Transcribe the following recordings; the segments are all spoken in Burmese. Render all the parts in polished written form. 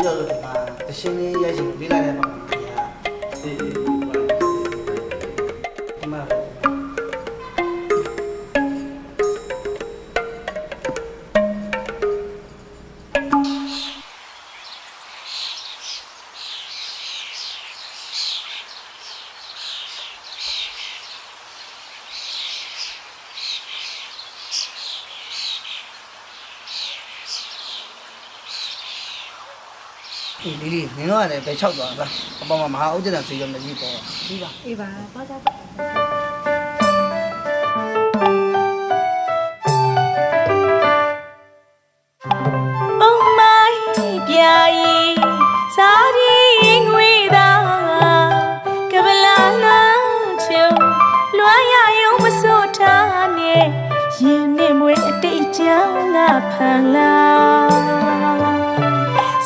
ပြီးတော့ဒီမှာတရှင်းလေးရိုက်ရှင်ပေးလိုက်တဲ့ပုံစံကြီးအေးဒီမှာဒီနင်တို့ကလည်းပဲ6သွားတာအပေါ်မှာမဟာဥဒ္ဒနာစေရုံနဲ့ကြီးပေါ်ပြီးပါအေးပါတော့ကြပုံမိုင်းပြာရီစားရီငွေသာကပလာလမ်းချုံလွှမ်းရယုံမစိုးထားနဲ့ရင်နဲ့မွေအတိတ်ချမ်းငါဖန်လာ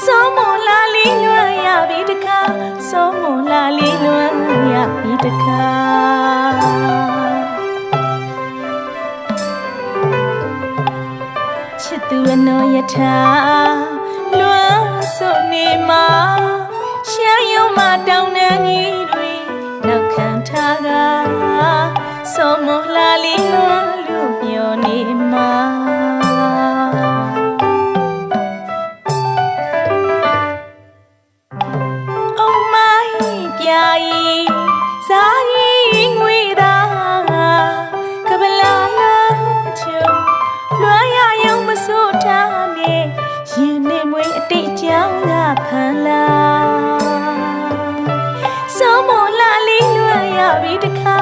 ဆုံးမလာလီလွှမ်းရပြီတခါဆုံးမလာလီလွှမ်းရပြီတခါချစ်သူအနောယထာလွှမ်းဆိုနေမှာရှမ်းယုံမတောင်းနှံကြီးတွေနောက်ခံထားကဆုံးမလာလီလွှမ်းလို့ပြောနေမှာဇာရီငွေသာကပလာလာချုံလွှမ်းရယုံမစိုးထားနဲ့ရင်နဲ့မွေအတိတ်ကြောင်းကဖန်လာဆုံးမလာလေးလွှမ်းရပြီတခါ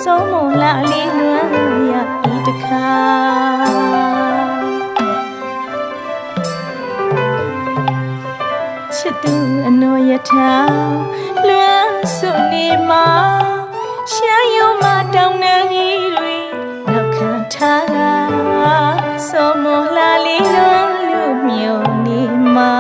ဆုံးမလာလေးလွှမ်းရပြီတခါချစ်သူအနောယထာလွှမ်းဆိုနေမှာရှမ်းယုံမတောင်းနှံကြီးတွေနောက်ခံထားကဆုံးမလာလေးလုံးလို့မြုံနေမှာ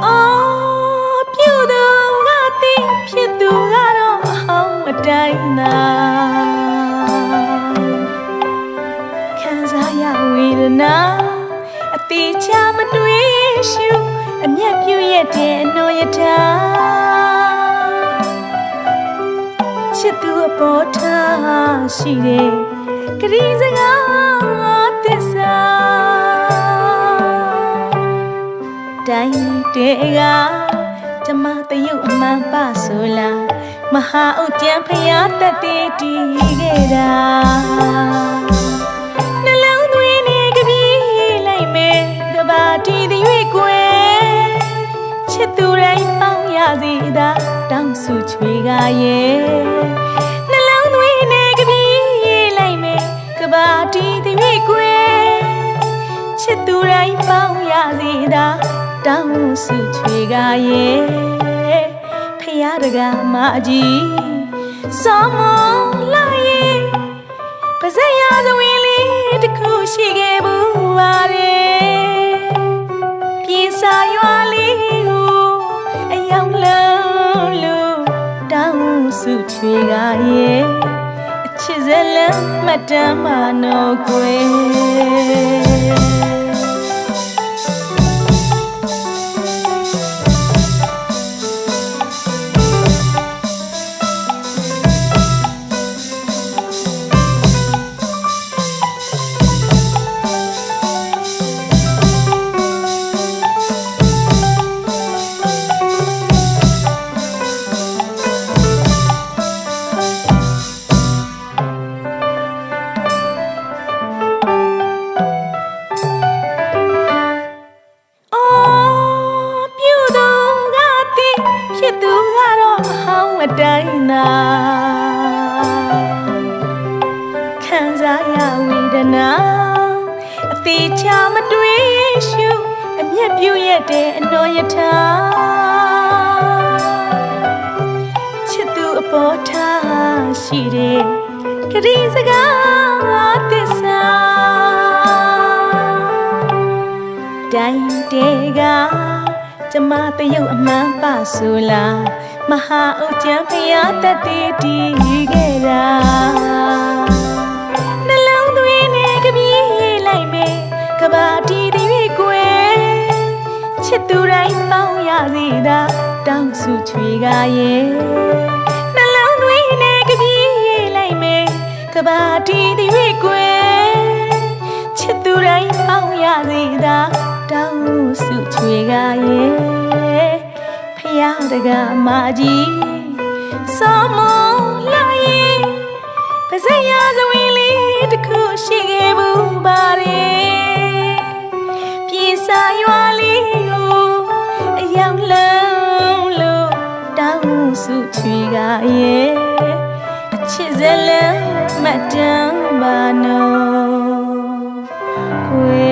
အော်ပြုသူငါသိဖြစ်သူကတော့အဟောင်းအတိုင်းသာခံစားရဝေဒနာအသေးချမတွေ့ရှုအမျက်ပြူရဲ့တဲ့အနောယထာချစ်သူအပေါ်ထားရှိတဲ့ကလေးစကားသစ္စာတိုင်းတဲကကျမတရုပ်အမှန်ပါဆိုလားမဟာဥကျံဖျားတက်တည်တည်ခဲ့တာနှလုံးသွင်းနေကပြေးလိုက်မယ်ကဘာတီသည်၍ကွယ်ချစ်သူတိုင်းပေါင်းရစီသာတောင်းစုချွေကရဲ့နှလုံးသွင်းနေကပြေးလိုက်မယ်ကဘာတီသည်၍ကွယ်ချစ်သူတိုင်းပေါင်းရစီသာတောင်းစုချွေကရဲ့ဖယားတကမကြီးစောမလာရဲ့ပါစရာဇဝင်လေးတစ်ခုရှိခဲ့ဘူးပါတယ်ပြေစာရွာလေးကိုအယောင်လုံးလို့တောင်းစုချွေကရဲ့အချစ်စလမ်းမှတ်တမ်းမနော်ကွယ်တိုင်းသာခံစားရဝေဒနာအသေးချမတွေ့ရှုအမျက်ပြူရဲ့တဲ့အနောယထာချစ်သူအပေါ်ထားရှိတဲ့ကလေးစကားသစ္စာတိုင်းတဲကကျမတရုပ်အမှန်ပါဆိုလားမဟာဥကျံဖျားတက်တည်တည်ခဲ့တာနှလုံးသွင်းနေကပြေး ကရဲ့နှလုံးသွင်းနဲ့ကပြေးလိုက်မယ်ကဘာတီးသည်၍ကွယ်ချစ်သူတိုင်းပေါင်းရစေသာတောင်းစုချွေကရဲ့ဖယားတကမာကြီးစောမလာရင်ပါစရာစဝင်းလေးတစ်ခုရှိခဲ့ဘူးပါတယ်ပြေစာရွာလေးကိုအရောက်လုံးလို့တောင်းစုချွေကရဲ့အချစ်စလမ်းမတမ်းပါနော်ကွယ်